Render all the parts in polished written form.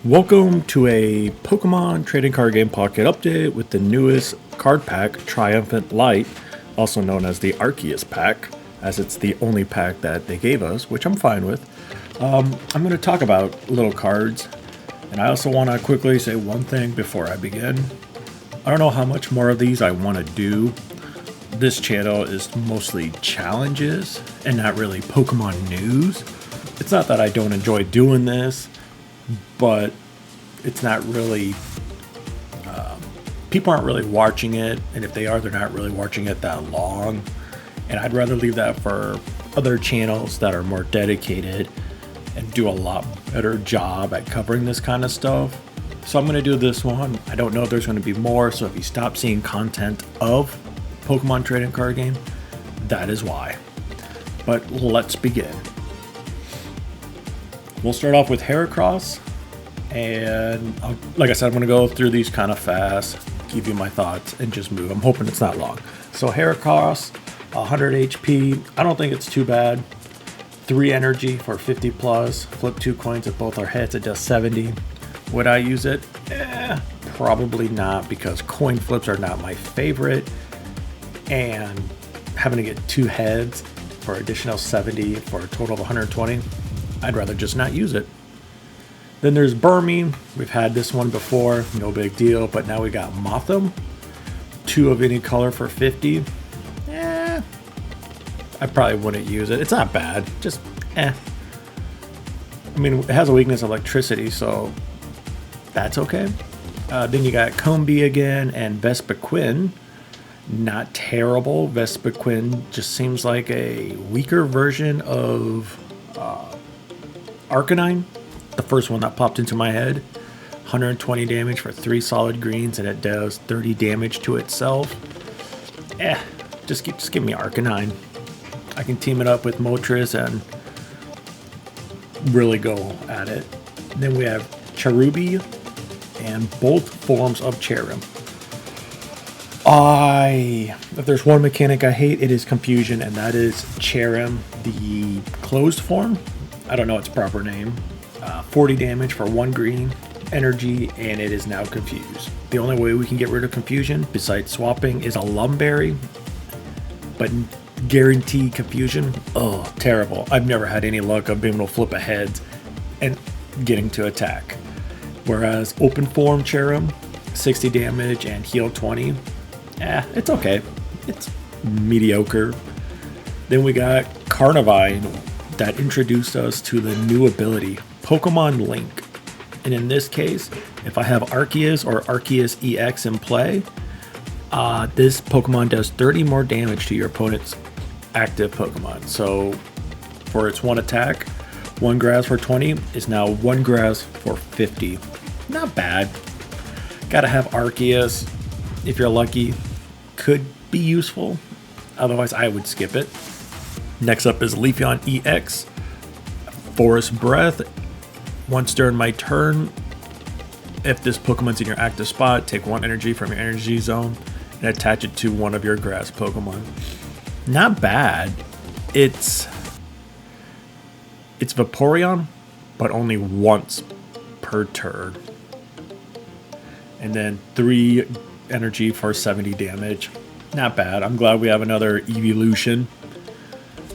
Welcome to a Pokemon Trading Card Game Pocket update with the newest card pack, Triumphant Light, also known as the Arceus pack, as it's the only pack that they gave us, which I'm fine with. I'm going to talk about little cards, and I also want to quickly say one thing before I begin. I don't know how much more of these I want to do. This channel is mostly challenges and not really Pokemon news. It's not that I don't enjoy doing this, but it's not really, people aren't really watching it, and if they are, they're not really watching it that long, and I'd rather leave that for other channels that are more dedicated and do a lot better job at covering this kind of stuff. So I'm going to do this one. I don't know if there's going to be more, so if you stop seeing content of Pokemon Trading Card Game, that is why. But let's begin. We'll start off with Heracross, and like I said, I'm going to go through these kind of fast, give you my thoughts, and just move. I'm hoping it's not long. So Heracross, 100 HP. I don't think it's too bad. 3 energy for 50 plus. Flip 2 coins at both our heads. It does 70. Would I use it? Probably not, because coin flips are not my favorite. And having to get 2 heads for additional 70 for a total of 120. I'd rather just not use it. Then there's Burmy. We've had this one before, no big deal, but now we got Mothim. 2 of any color for 50. I probably wouldn't use it. It's not bad, just I mean, it has a weakness of electricity, so that's okay. Then you got Combee again and Vespiquen. Not terrible. Vespiquen just seems like a weaker version of Arcanine, the first one that popped into my head. 120 damage for 3 solid greens, and it does 30 damage to itself. Just give me Arcanine. I can team it up with Moltres and really go at it. Then we have Cherubi and both forms of Cherrim. If there's one mechanic I hate, it is Confusion, and that is Cherrim, the closed form. I don't know its proper name. 40 damage for 1 green energy, and it is now confused. The only way we can get rid of Confusion, besides swapping, is a Lumberry, but guarantee Confusion? Oh, terrible. I've never had any luck of being able to flip a head and getting to attack. Whereas open form Cherrim, 60 damage and heal 20. It's okay. It's mediocre. Then we got Carnivine, that introduced us to the new ability, Pokemon Link. And in this case, if I have Arceus or Arceus EX in play, this Pokemon does 30 more damage to your opponent's active Pokemon. So for its 1 attack, 1 grass for 20 is now 1 grass for 50. Not bad. Gotta have Arceus. If you're lucky, could be useful. Otherwise, I would skip it. Next up is Leafeon EX. Forest Breath. Once during my turn, if this Pokemon's in your active spot, take 1 energy from your energy zone and attach it to one of your grass Pokemon. Not bad. It's Vaporeon, but only once per turn. And then 3 energy for 70 damage. Not bad. I'm glad we have another evolution.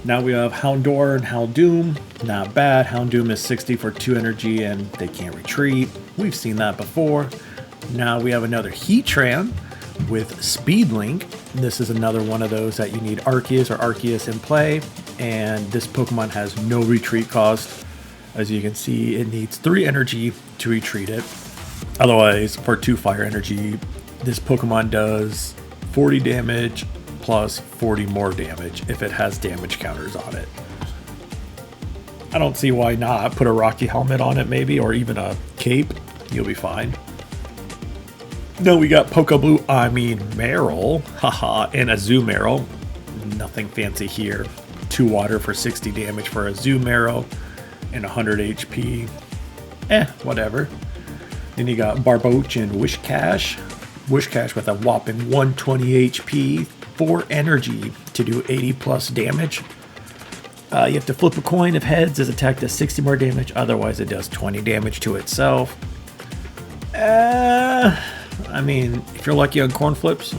Now we have Houndour and Houndoom. Not bad. Houndoom is 60 for 2 energy and they can't retreat. We've seen that before. Now we have another Heatran with Speed Link. This is another one of those that you need Arceus or Arceus in play. And this Pokemon has no retreat cost. As you can see, it needs 3 energy to retreat it. Otherwise, for 2 fire energy, this Pokemon does 40 damage plus 40 more damage if it has damage counters on it. I don't see why not. Put a Rocky helmet on it maybe, or even a cape. You'll be fine. No, we got Meryl, haha, and Azumarill. Nothing fancy here. 2 water for 60 damage for Azumarill and 100 HP. Whatever. Then you got Barboach and Wishcash. Wishcash with a whopping 120 HP, 4 energy to do 80 plus damage. You have to flip a coin. If heads, is attack does 60 more damage. Otherwise, it does 20 damage to itself. I mean, if you're lucky on coin flips,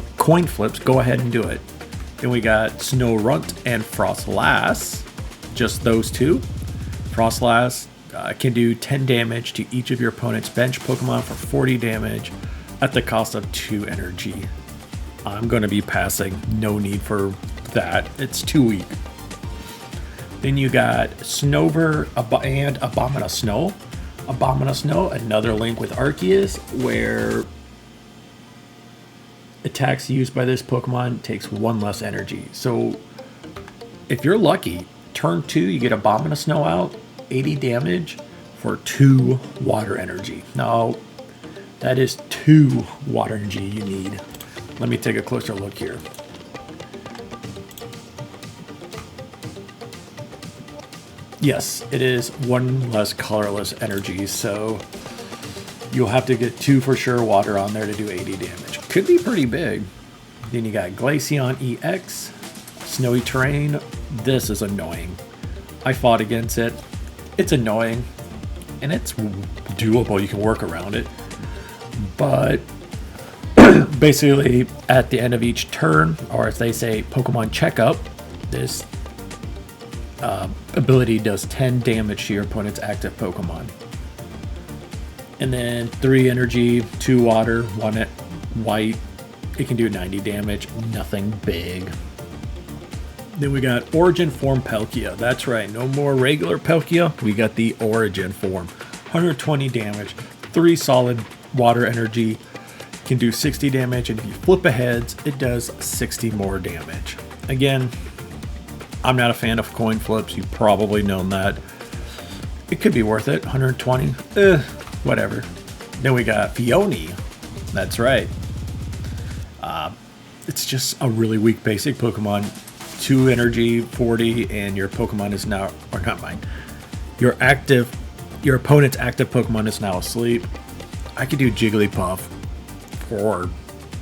go ahead and do it. Then we got Snow Runt and Frostlass. Just those two. Frostlass can do 10 damage to each of your opponent's bench Pokemon for 40 damage at the cost of 2 energy. I'm going to be passing. No need for that. It's too weak. Then you got Snover and Abominous Snow. Abominous Snow, another link with Arceus, where attacks used by this Pokemon takes 1 less energy. So if you're lucky, turn 2, you get Abominous Snow out, 80 damage for 2 water energy. Now, that is 2 water energy you need. Let me take a closer look here. Yes, it is 1 less colorless energy, so you'll have to get 2 for sure water on there to do 80 damage. Could be pretty big. Then you got Glaceon EX, Snowy Terrain. This is annoying. I fought against it. It's annoying, and it's doable. You can work around it. But basically, at the end of each turn, or as they say, Pokemon Checkup, this ability does 10 damage to your opponent's active Pokemon. And then 3 energy, 2 water, 1 white. It can do 90 damage, nothing big. Then we got Origin Form Palkia. That's right, no more regular Palkia. We got the Origin Form. 120 damage, 3 solid water energy. Can do 60 damage, and if you flip a heads, it does 60 more damage. Again, I'm not a fan of coin flips. You've probably known that. It could be worth it. 120, whatever. Then we got Fione. That's right. It's just a really weak basic Pokemon. 2 energy, 40, and your Pokemon is now, or not mine. Your opponent's active Pokemon is now asleep. I could do Jigglypuff for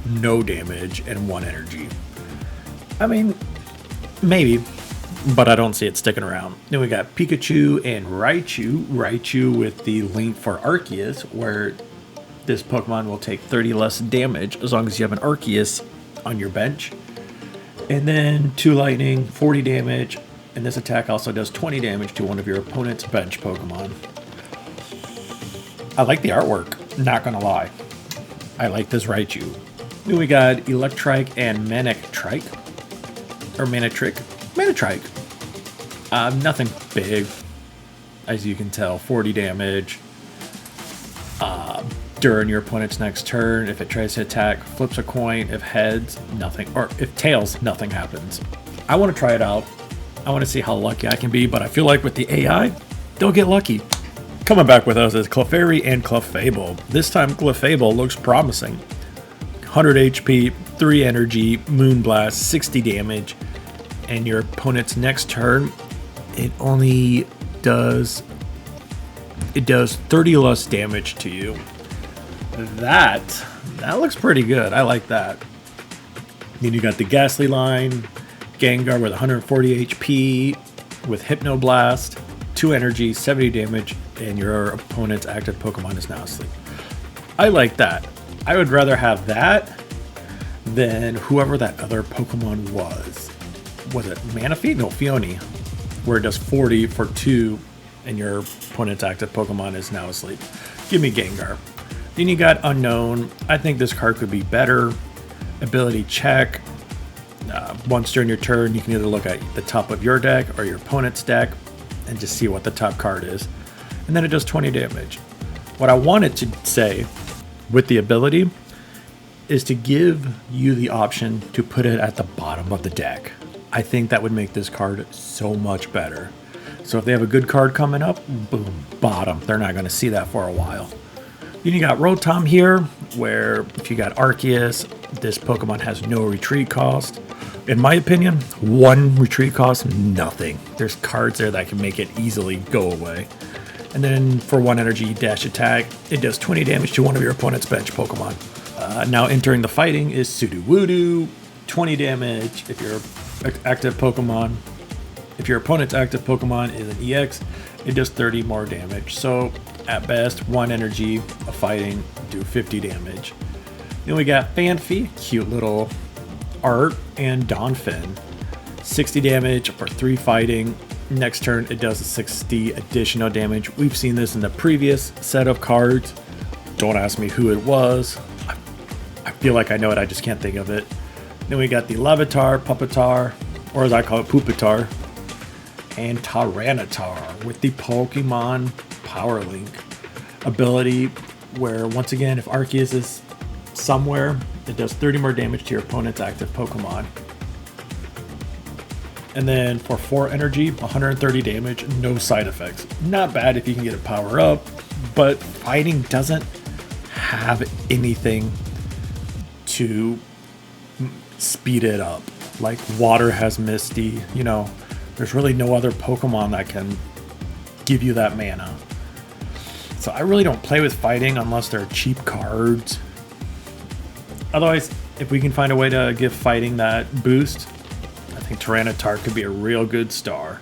no damage and 1 energy. I mean, maybe, but I don't see it sticking around. Then we got Pikachu and Raichu. Raichu with the link for Arceus, where this Pokemon will take 30 less damage as long as you have an Arceus on your bench. And then 2 lightning, 40 damage, and this attack also does 20 damage to one of your opponent's bench Pokemon. I like the artwork, not gonna lie. I like this Raichu. Then we got Electrike and Manectric. Or Manectric. Manectric. Nothing big, as you can tell. 40 damage. During your opponent's next turn, if it tries to attack, flips a coin. If heads, nothing. Or if tails, nothing happens. I want to try it out. I want to see how lucky I can be, but I feel like with the AI, they'll get lucky. Coming back with us is Clefairy and Clefable. This time Clefable looks promising. 100 HP, 3 energy, Moonblast, 60 damage, and your opponent's next turn, it does 30 less damage to you. That looks pretty good. I like that. Then you got the Ghastly line, Gengar with 140 HP, with Hypnoblast, 2 energy, 70 damage, and your opponent's active Pokemon is now asleep. I like that. I would rather have that than whoever that other Pokemon was. Was it Manaphy? No, Fione. Where it does 40 for 2, and your opponent's active Pokemon is now asleep. Give me Gengar. Then you got Unknown. I think this card could be better. Ability check. Once during your turn, you can either look at the top of your deck or your opponent's deck and just see what the top card is. And then it does 20 damage. What I wanted to say with the ability is to give you the option to put it at the bottom of the deck. I think that would make this card so much better. So if they have a good card coming up, boom, bottom. They're not going to see that for a while. Then you got Rotom here, where if you got Arceus, this Pokemon has no retreat cost. In my opinion, 1 retreat cost, nothing. There's cards there that can make it easily go away. And then for 1 energy dash attack, it does 20 damage to one of your opponent's bench Pokemon. Now entering the fighting is Sudowoodo, 20 damage if your active Pokemon. If your opponent's active Pokemon is an EX, it does 30 more damage. So At best, 1 energy of fighting, do 50 damage. Then we got Fanfi, cute little art, and Donphin. 60 damage for 3 fighting. Next turn, it does 60 additional damage. We've seen this in the previous set of cards. Don't ask me who it was. I feel like I know it, I just can't think of it. Then we got the Levitar, Puppetar, or as I call it, Poopatar, and Tyranitar with the Pokemon Power Link ability, where once again, if Arceus is somewhere, it does 30 more damage to your opponent's active Pokemon. And then for 4 energy, 130 damage, no side effects. Not bad if you can get a power up, but fighting doesn't have anything to speed it up. Like water has Misty, you know, there's really no other Pokemon that can give you that mana. So I really don't play with fighting unless they're cheap cards. Otherwise, if we can find a way to give fighting that boost, I think Tyranitar could be a real good star.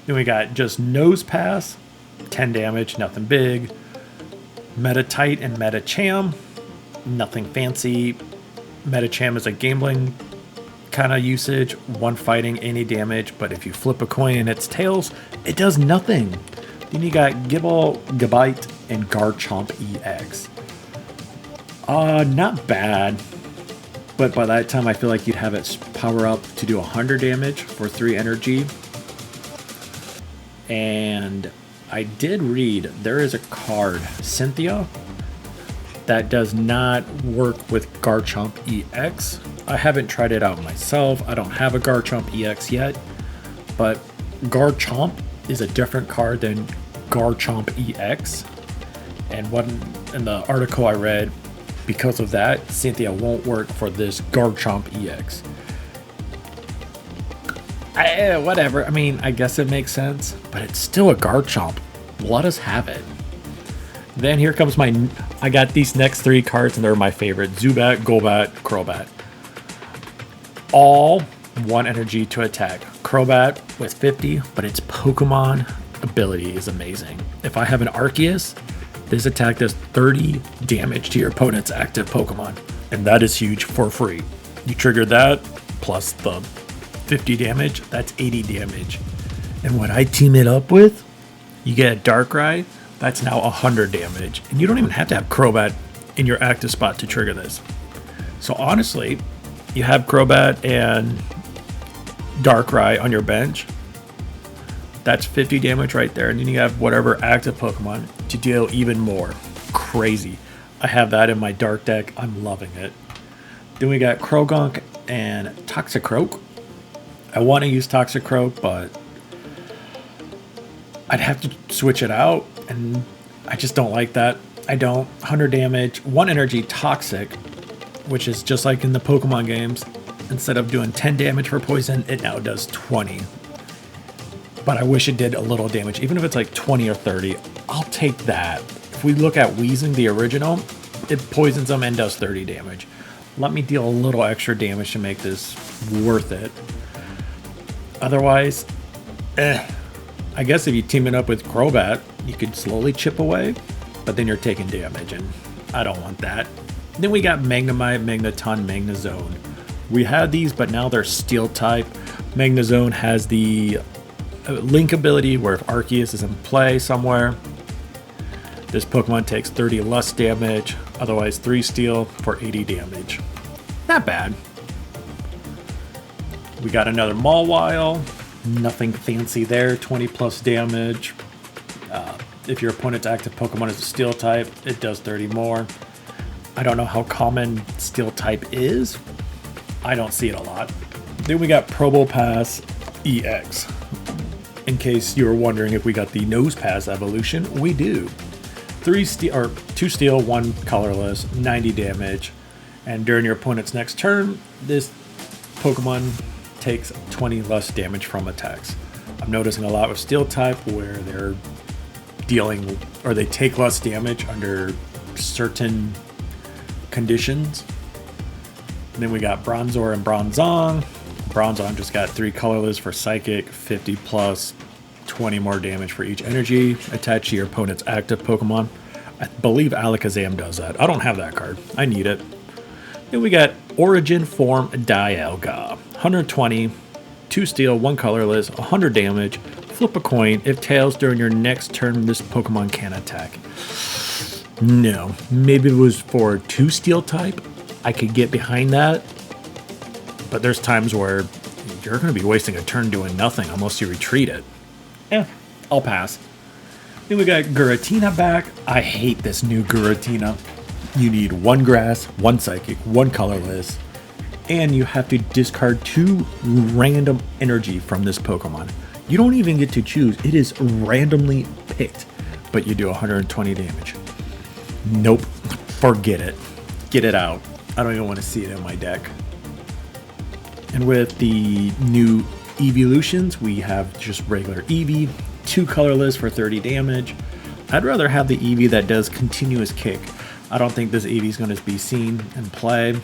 Then we got just Nose Pass, 10 damage, nothing big. Metatite and Metacham, nothing fancy. Metacham is a gambling kind of usage, 1 fighting, any damage, but if you flip a coin in its tails, it does nothing. Then you got Gible, Gabite, and Garchomp EX. Not bad. But by that time, I feel like you'd have it power up to do 100 damage for 3 energy. And I did read there is a card, Cynthia, that does not work with Garchomp EX. I haven't tried it out myself. I don't have a Garchomp EX yet. But Garchomp is a different card than Garchomp EX. And in the article I read, because of that, Cynthia won't work for this Garchomp EX. Whatever. I mean, I guess it makes sense, but it's still a Garchomp. Let us have it. Then here comes I got these next 3 cards, and they're my favorite. Zubat, Golbat, Crobat. All 1 energy to attack. Crobat with 50, but its Pokemon ability is amazing. If I have an Arceus, this attack does 30 damage to your opponent's active Pokemon, and that is huge for free. You trigger that, plus the 50 damage, that's 80 damage. And when I team it up with, you get a Darkrai, that's now 100 damage. And you don't even have to have Crobat in your active spot to trigger this. So honestly, you have Crobat and Darkrai on your bench, that's 50 damage right there. And then you have whatever active Pokemon to deal even more. Crazy. I have that in my Dark deck. I'm loving it. Then we got Croagunk and Toxicroak. I want to use Toxicroak, but I'd have to switch it out, and I just don't like that. I don't. 100 damage, 1 energy Toxic, which is just like in the Pokemon games. Instead of doing 10 damage for poison, it now does 20. But I wish it did a little damage. Even if it's like 20 or 30, I'll take that. If we look at Weezing, the original, it poisons them and does 30 damage. Let me deal a little extra damage to make this worth it. Otherwise, I guess if you team it up with Crobat, you could slowly chip away, but then you're taking damage, and I don't want that. Then we got Magnemite, Magneton, Magnezone. We had these, but now they're Steel type. Magnezone has the Link ability where if Arceus is in play somewhere, this Pokemon takes 30 less damage, otherwise 3 Steel for 80 damage. Not bad. We got another Mawile, nothing fancy there, 20 plus damage. If your opponent's active Pokemon is a Steel type, it does 30 more. I don't know how common Steel type is. I don't see it a lot. Then we got Probopass EX. In case you were wondering if we got the Nose Pass evolution, we do. 2 steel, 1 colorless, 90 damage. And during your opponent's next turn, this Pokemon takes 20 less damage from attacks. I'm noticing a lot with Steel type where they're dealing, or they take less damage under certain conditions. And then we got Bronzor and Bronzong. Bronzong just got 3 colorless for Psychic, 50 plus 20 more damage for each energy attached to your opponent's active Pokemon. I believe Alakazam does that. I don't have that card. I need it. Then we got Origin Form Dialga. 120, 2 steel, 1 colorless, 100 damage. Flip a coin. If tails during your next turn, this Pokemon can attack. No. Maybe it was for 2 steel type. I could get behind that. But there's times where you're going to be wasting a turn doing nothing unless you retreat it. I'll pass. Then we got Giratina back. I hate this new Giratina. You need 1 grass, 1 psychic, 1 colorless, and you have to discard 2 random energy from this Pokemon. You don't even get to choose. It is randomly picked, but you do 120 damage. Nope. Forget it. Get it out. I don't even want to see it in my deck. And with the new evolutions, we have just regular Eevee, 2 colorless for 30 damage. I'd rather have the Eevee that does continuous kick. I don't think this Eevee is going to be seen in play.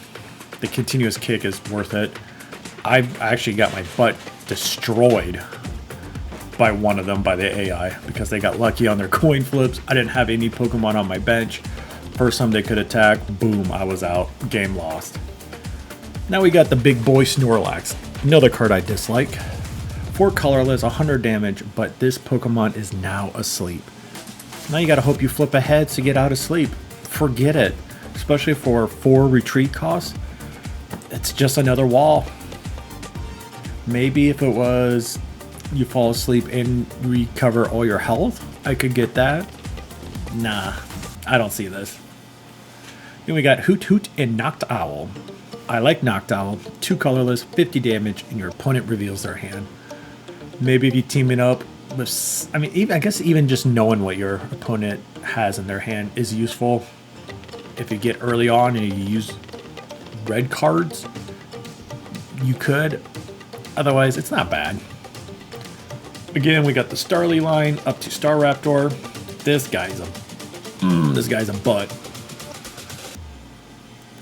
The continuous kick is worth it. I've actually got my butt destroyed by one of them by the AI because they got lucky on their coin flips. I didn't have any Pokemon on my bench. First time they could attack, boom, I was out. Game lost. Now we got the big boy Snorlax. Another card I dislike. 4 colorless, 100 damage, but this Pokemon is now asleep. Now you gotta hope you flip ahead to get out of sleep. Forget it. Especially for 4 retreat costs. It's just another wall. Maybe if it was you fall asleep and recover all your health, I could get that. Nah, I don't see this. Then we got Hoot Hoot and Noctowl. I like Noctowl. 2 colorless, 50 damage, and your opponent reveals their hand. Maybe if you team it up with, I guess even just knowing what your opponent has in their hand is useful. If you get early on and you use red cards, you could. Otherwise, it's not bad. Again, we got the Starly line up to Staraptor. This guy's a butt.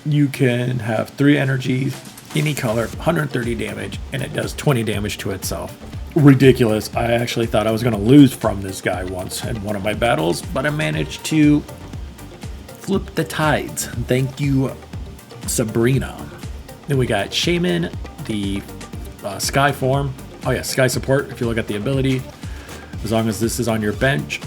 You can have 3 energies, any color, 130 damage, and it does 20 damage to itself. Ridiculous. I actually thought I was going to lose from this guy once in one of my battles, but I managed to flip the tides. Thank you, Sabrina. Then we got Shaman, the Sky form. Oh yeah, Sky support. If you look at the ability, as long as this is on your bench,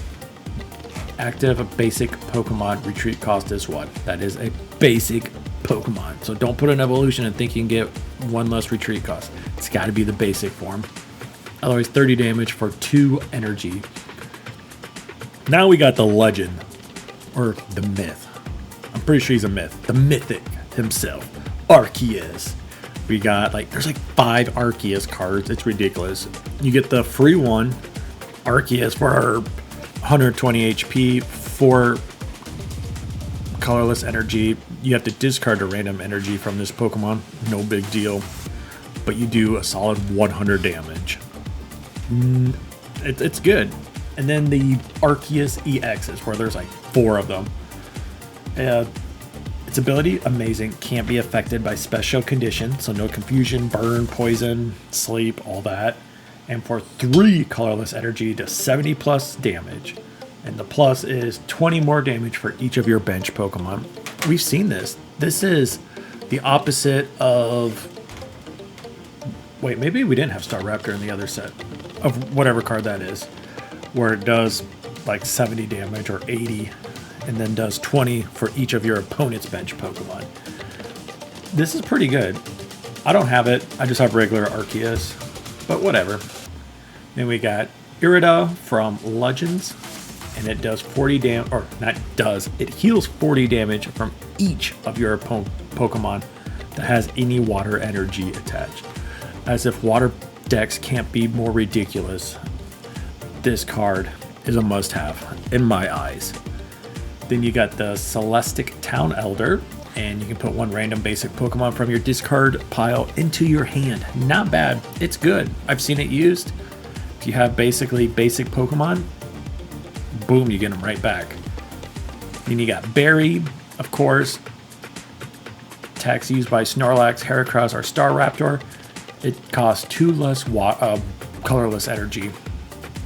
active basic Pokemon retreat cost is 1. That is a basic Pokemon. So don't put an evolution and think you can get 1 less retreat cost. It's got to be the basic form. Otherwise, 30 damage for 2 energy. Now we got the legend, or the myth. I'm pretty sure he's a myth. The mythic himself, Arceus. We got there's 5 Arceus cards. It's ridiculous. You get the free one, Arceus, for 120 HP, 4 colorless energy. You have to discard a random energy from this Pokemon. No big deal. But you do a solid 100 damage. It's good. And then the Arceus EXs, where there's 4 of them. Its ability, amazing. Can't be affected by special conditions. So no confusion, burn, poison, sleep, all that. And for 3 colorless energy to 70 plus damage. And the plus is 20 more damage for each of your bench Pokemon. We've seen this. This is the opposite of... Wait, maybe we didn't have Staraptor in the other set. Of whatever card that is. Where it does 70 damage or 80. And then does 20 for each of your opponent's bench Pokemon. This is pretty good. I don't have it. I just have regular Arceus. But whatever. Then we got Irida from Legends. And it does 40 damage, or not does, it heals 40 damage from each of your Pokemon that has any water energy attached. As if water decks can't be more ridiculous, this card is a must-have in my eyes. Then you got the Celestic Town Elder, and you can put 1 random basic Pokemon from your discard pile into your hand. Not bad. It's good. I've seen it used. If you have basically basic Pokemon, boom, you get them right back. Then you got Berry, of course. Attacks used by Snorlax, Heracross, or Staraptor. It costs 2 less colorless energy.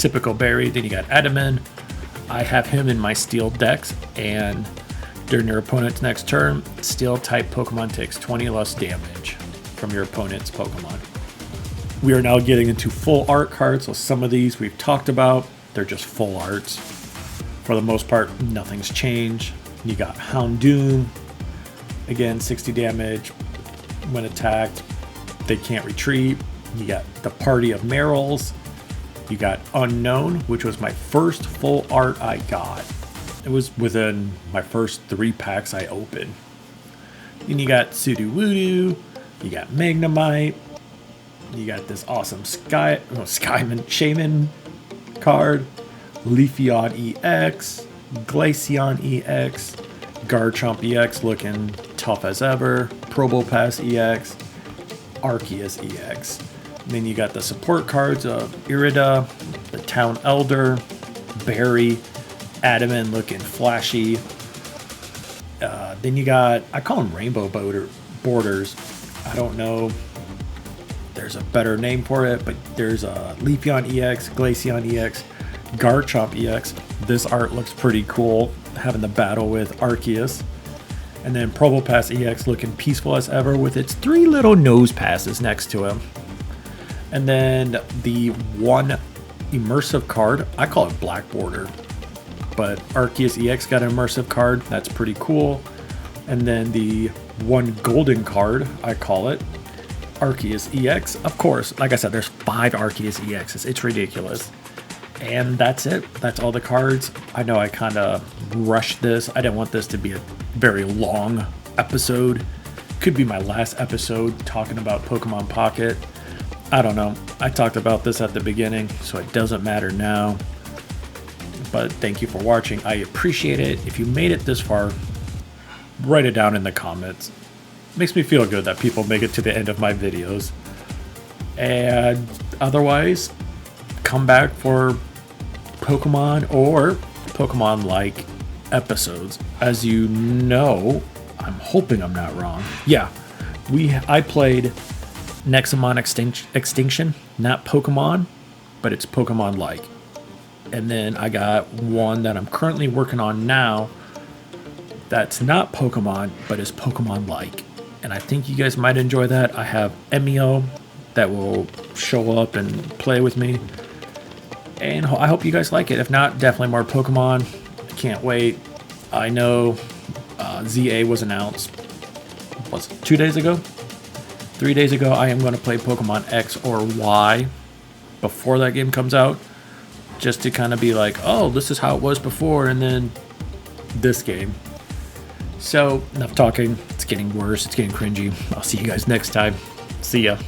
typical berry. Then you got Adaman. I have him in my steel decks, and during your opponent's next turn, steel type Pokemon takes 20 less damage from your opponent's Pokemon. We are now getting into full art cards, so some of these we've talked about. They're just full arts. For the most part, nothing's changed. You got Houndoom. Again, 60 damage. When attacked, they can't retreat. You got the Party of Merrills. You got Unknown, which was my first full art I got. It was within my first 3 packs I opened. Then you got Sudowoodo. You got Magnemite. You got this awesome Shaman card. Leafeon EX. Glaceon EX. Garchomp EX looking tough as ever. Probopass EX. Arceus EX. And then you got the support cards of Irida, the Town Elder, Barry, Adaman looking flashy. Then you got, I call them rainbow borders. I don't know, there's a better name for it, but there's a Leafeon EX, Glaceon EX, Garchomp EX. This art looks pretty cool, having the battle with Arceus. And then Probopass EX looking peaceful as ever with its 3 little nose passes next to him. And then the one immersive card, I call it Black Border, but Arceus EX got an immersive card. That's pretty cool. And then the one golden card, I call it Arceus EX. Of course, like I said, there's 5 Arceus EXs. It's ridiculous. And that's it. That's all the cards. I know I kind of rushed this. I didn't want this to be a very long episode. Could be my last episode talking about Pokemon Pocket. I don't know. I talked about this at the beginning, so it doesn't matter now. But thank you for watching. I appreciate it. If you made it this far, write it down in the comments. Makes me feel good that people make it to the end of my videos. And otherwise, come back for Pokemon or Pokemon-like episodes. As you know, I'm hoping I'm not wrong. Yeah, I played Nexamon Extinction, not Pokemon, but it's Pokemon-like. And then I got one that I'm currently working on now that's not Pokemon, but is Pokemon-like. And I think you guys might enjoy that. I have Emio that will show up and play with me. And I hope you guys like it. If not, definitely more Pokemon. Can't wait. I know ZA was announced, was it 2 days ago? 3 days ago. I am going to play Pokemon X or Y before that game comes out. Just to kind of be like, oh, this is how it was before, and then this game. So, enough talking. It's getting worse. It's getting cringy. I'll see you guys next time. See ya.